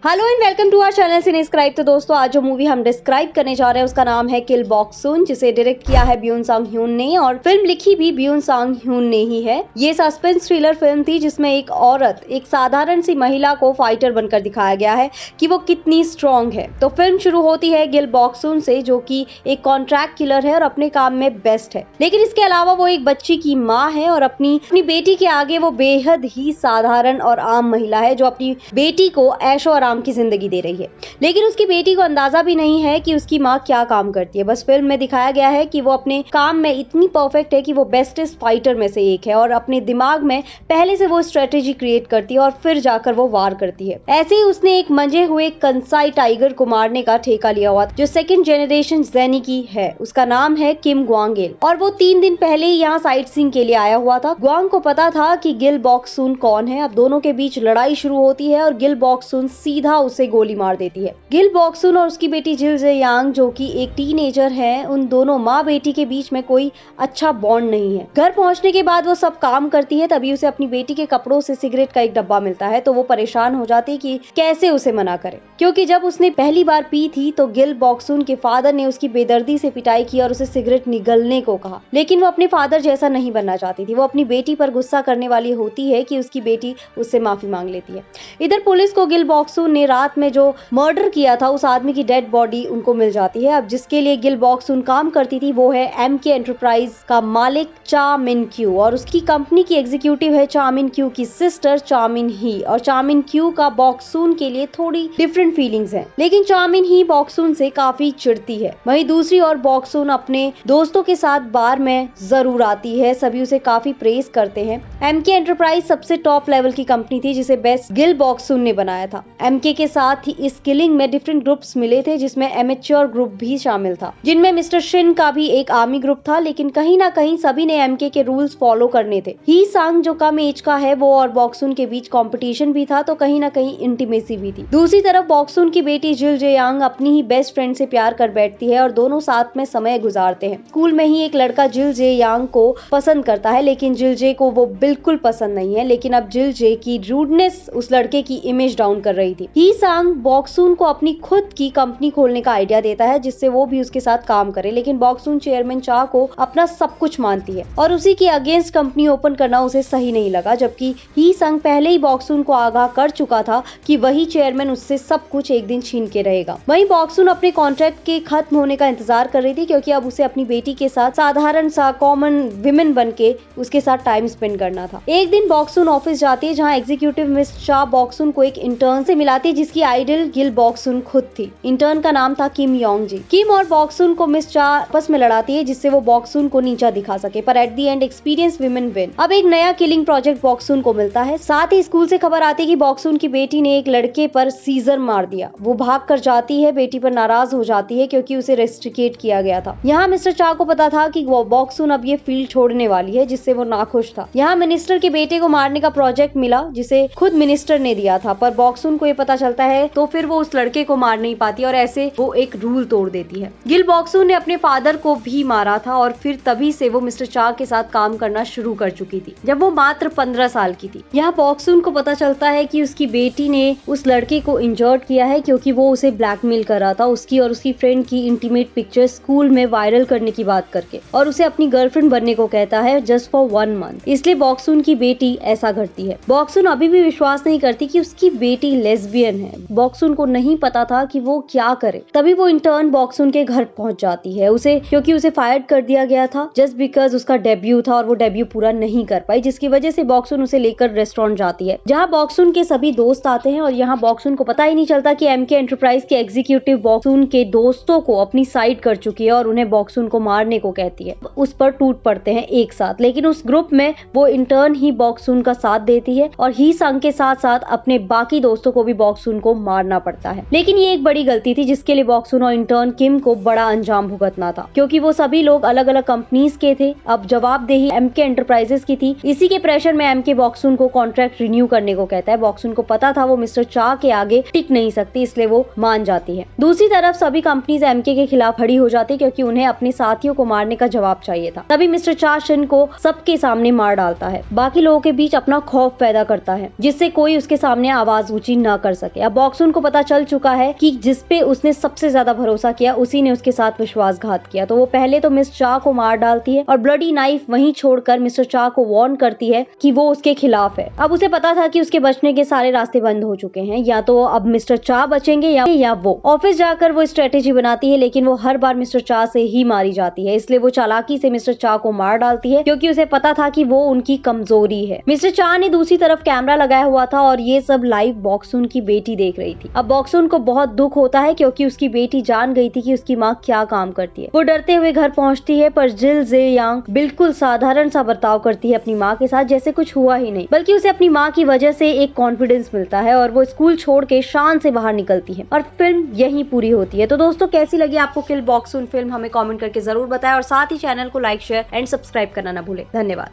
Hello and welcome to our channel Cinescribe. तो दोस्तों आज जो मूवी हम डिस्क्राइब करने जा रहे हैं उसका नाम है किल बॉक्स-सून, जिसे डायरेक्ट किया है ब्यून सांग-ह्यून ने और फिल्म लिखी भी ब्यून सांग-ह्यून ने ही है। ये सस्पेंस थ्रिलर फिल्म थी जिसमें एक औरत, एक साधारण सी महिला को फाइटर बनकर दिखाया गया है कि वो कितनी स्ट्रॉन्ग है। तो फिल्म शुरू होती है गिल बॉक्स-सून से, जो कि एक कॉन्ट्रैक्ट किलर है और अपने काम में बेस्ट है, लेकिन इसके अलावा वो एक बच्ची की माँ है और अपनी बेटी के आगे वो बेहद ही साधारण और आम महिला है जो अपनी बेटी को ऐशो आराम की जिंदगी दे रही है। लेकिन उसकी बेटी को अंदाजा भी नहीं है कि उसकी माँ क्या काम करती है। बस फिल्म में दिखाया गया है कि वो अपने काम में इतनी परफेक्ट है कि वो बेस्टेस्ट फाइटर में से एक है और अपने दिमाग में पहले से वो स्ट्रेटेजी क्रिएट करती है और फिर जाकर वो वार करती है। ऐसे ही उसने एक मंजे हुए कंसाई टाइगर को मारने का ठेका लिया हुआ जो सेकंड जनरेशन जेनी की है। उसका नाम है किम ग्वांग-इल और वो 3 दिन पहले ही यहाँ साइट सीइंग के लिए आया हुआ था। ग्वांग को पता था कि गिल बॉक्स-सून कौन है। अब दोनों के बीच लड़ाई शुरू होती है और गिल बॉक्स-सून सीधा उसे गोली मार देती है। गिल बॉक्स-सून और उसकी बेटी जिल जे-यांग, जो कि एक टीनेजर है, उन दोनों माँ बेटी के बीच में कोई अच्छा बॉन्ड नहीं है। घर पहुंचने के बाद वो सब काम करती है, तभी उसे अपनी बेटी के कपड़ों से सिगरेट का एक डब्बा मिलता है। तो वो परेशान हो जाती है कि कैसे उसे मना करे, क्योंकि जब उसने पहली बार पी थी तो गिल बॉक्स-सून के फादर ने उसकी बेदर्दी से पिटाई की और उसे सिगरेट निगलने को कहा। लेकिन वो अपने फादर जैसा नहीं बनना चाहती थी। वो अपनी बेटी पर गुस्सा करने वाली होती है कि उसकी बेटी उससे माफी मांग लेती है। इधर पुलिस को गिल बॉक्स-सून ने रात में जो मर्डर किया था उस आदमी की डेड बॉडी उनको मिल जाती है। अब जिसके लिए गिल बॉक्स-सून काम करती थी वो है एमके एंटरप्राइज का मालिक चा मिन क्यू और उसकी कंपनी की एग्जीक्यूटिव है चा मिन क्यू की सिस्टर चा मिन ही। और चा मिन क्यू का बॉक्स-सून के लिए थोड़ी डिफरेंट फीलिंग्स हैं, लेकिन चा मिन ही बॉक्स-सून से काफी चिढ़ती है। वहीं दूसरी ओर बॉक्स-सून अपने दोस्तों के साथ बार में जरूर आती है। सभी उसे काफी प्रेज करते हैं। एमके एंटरप्राइज सबसे टॉप लेवल की कंपनी थी जिसे बेस्ट गिल बॉक्स-सून ने बनाया था। एमके के साथ ही इस किलिंग में डिफरेंट ग्रुप्स मिले थे, जिसमें एमेच्योर ग्रुप भी शामिल था, जिनमें मिस्टर शिन का भी एक आर्मी ग्रुप था। लेकिन कहीं ना कहीं सभी ने एमके के रूल्स फॉलो करने थे। ही सांग जो कम एज का है, वो और बॉक्स-सून के बीच कंपटीशन भी था, तो कहीं ना कहीं इंटीमेसी भी थी। दूसरी तरफ बॉक्स-सून की बेटी जिल जे-यांग अपनी ही बेस्ट फ्रेंड से प्यार कर बैठती है और दोनों साथ में समय गुजारते हैं। स्कूल में ही एक लड़का जिल जे-यांग को पसंद करता है, लेकिन जिल जे को वो बिल्कुल पसंद नहीं है। लेकिन अब जिल जे की रूडनेस उस लड़के की इमेज डाउन कर रही थी। ही सांग बॉक्स-सून को अपनी खुद की कंपनी खोलने का आइडिया देता है, जिससे वो भी उसके साथ काम करे। लेकिन बॉक्स-सून चेयरमैन चा को अपना सब कुछ मानती है और उसी के अगेंस्ट कंपनी ओपन करना उसे सही नहीं लगा, जबकि ही संग पहले ही बॉक्स-सून को आगाह कर चुका था कि वही चेयरमैन उससे सब कुछ एक दिन छीन के रहेगा। वहीं बॉक्स-सून अपने कॉन्ट्रैक्ट के खत्म होने का इंतजार कर रही थी, क्योंकि अब उसे अपनी बेटी के साथ साधारण सा कॉमन विमेन बन के उसके साथ टाइम स्पेंड करना था। एक दिन बॉक्स-सून ऑफिस जाती है, जहाँ एग्जीक्यूटिव मिस चा बॉक्स-सून को एक इंटर्न से मिलाती है जिसकी आइडल गिल बॉक्स-सून खुद थी। इंटर्न का नाम था किम योंग जी। किम और बॉक्स-सून को मिस चा आपस में लड़ाती है, जिससे वो बॉक्स-सून को नीचा दिखा सके, पर at the end experience women win. अब एक नया किलिंग प्रोजेक्ट बॉक्स-सून को मिलता है। साथ ही स्कूल से खबर आती है कि बॉक्स-सून की बेटी ने एक लड़के पर सीजर मार दिया। वो भाग कर जाती है, बेटी पर नाराज हो जाती है क्योंकि उसे रेस्ट्रिकेट किया गया था। यहाँ मिस्टर चा को पता था कि बॉक्स-सून अब ये फील्ड छोड़ने वाली है, जिससे वो नाखुश था। यहाँ मिनिस्टर के बेटे को मारने का प्रोजेक्ट मिला, जिसे खुद मिनिस्टर ने दिया था, पर बॉक्स-सून को ये पता चलता है तो फिर वो उस लड़के को मार नहीं पाती और ऐसे वो एक रूल तोड़ देती है। गिल बॉक्स-सून ने अपने फादर को भी मारा था और फिर तभी से वो मिस्टर चा के साथ काम करना शुरू कर चुकी थी, जब वो मात्र 15 साल की थी। यहाँ बॉक्स-सून को पता चलता है कि उसकी बेटी ने उस लड़के को इंजर्ड किया है, क्योंकि वो उसे ब्लैकमेल कर रहा था उसकी और उसकी फ्रेंड की इंटीमेट पिक्चर स्कूल में वायरल करने की बात करके, और उसे अपनी गर्लफ्रेंड बनने को कहता है जस्ट फॉर 1 मंथ। इसलिए बॉक्स-सून की बेटी ऐसा करती है। बॉक्स-सून अभी भी विश्वास नहीं करती कि उसकी बेटी लेस्बियन है। बॉक्स-सून को नहीं पता था कि वो क्या करे। तभी वो इंटर्न बॉक्स-सून के घर पहुंच जाती है, क्योंकि उसे फायर कर दिया गया था जस्ट बिकॉज उसका डेब्यू था और वो डेब्यू पूरा नहीं कर पाई, जिसकी वजह से बॉक्स-सून उसे लेकर रेस्टोरेंट जाती है, जहां बॉक्स-सून के सभी दोस्त आते हैं। और यहाँ बॉक्स-सून को पता ही नहीं चलता कि एमके एंटरप्राइज के एग्जीक्यूटिव बॉक्स-सून के दोस्तों को अपनी साइड कर चुकी है और उन्हें बॉक्स-सून को मारने को कहती है। उस पर टूट पड़ते हैं एक साथ, लेकिन उस ग्रुप में वो इंटर्न ही बॉक्स-सून का साथ देती है और ही संग के साथ साथ अपने बाकी दोस्तों को भी बॉक्स-सून को मारना पड़ता है। लेकिन ये एक बड़ी गलती थी, जिसके लिए बॉक्स-सून और इंटर्न किम को बड़ा अंजाम भुगतना था, क्योंकि वो सभी लोग अलग अलग कंपनीज के थे। अब जवाबदेही एमके एंटरप्राइजेस की थी। इसी के प्रेशर में एमके बॉक्स-सून को कॉन्ट्रैक्ट रिन्यू करने को कहता है। बॉक्स-सून को पता था वो मिस्टर चा के आगे टिक नहीं सकती, इसलिए वो मान जाती है। दूसरी तरफ सभी कंपनीज एमके के खिलाफ खड़ी हो जाती, क्योंकि उन्हें अपने साथियों को मारने का जवाब चाहिए था। तभी मिस्टर चा शिन को सबके सामने मार डालता है, बाकी लोगों के बीच अपना खौफ पैदा करता है, जिससे कोई उसके सामने आवाज ऊंची न कर सके। अब बॉक्सुन को पता चल चुका है कि जिस पे उसने सबसे ज्यादा भरोसा किया उसी ने उसके साथ विश्वासघात किया। तो वो पहले तो मिस चा को मार डालती है और ब्लडी नाइफ वहीं छोड़कर मिस्टर चा को वार्न करती है कि वो उसके खिलाफ है। अब उसे पता था कि उसके बचने के सारे रास्ते बंद हो चुके हैं, या तो अब मिस्टर चा बचेंगे या वो। ऑफिस जाकर वो स्ट्रेटेजी बनाती है, लेकिन वो हर बार मिस्टर चा से ही मारी जाती है। इसलिए वो चालाकी से मिस्टर चा को मार डालती है, क्योंकि उसे पता था कि वो उनकी कमजोरी है। मिस्टर चा ने दूसरी तरफ कैमरा लगाया हुआ था और ये सब लाइव बॉक्सुन की बेटी देख रही थी। अब बॉक्सुन को बहुत दुख होता है, क्योंकि उसकी बेटी जान गई थी कि उसकी माँ क्या काम करती है। वो डरते हुए घर पहुंचती है, पर जिल जे यांग बिल्कुल साधारण सा बर्ताव करती है अपनी माँ के साथ, जैसे कुछ हुआ ही नहीं। बल्कि उसे अपनी माँ की वजह से एक कॉन्फिडेंस मिलता है और वो स्कूल छोड़ के शान से बाहर निकलती है और फिल्म यहीं पूरी होती है। तो दोस्तों, कैसी लगी आपको किल बॉक्सुन फिल्म, हमें कमेंट करके जरूर बताएं और साथ ही चैनल को लाइक, शेयर एंड सब्सक्राइब करना ना भूलें। धन्यवाद।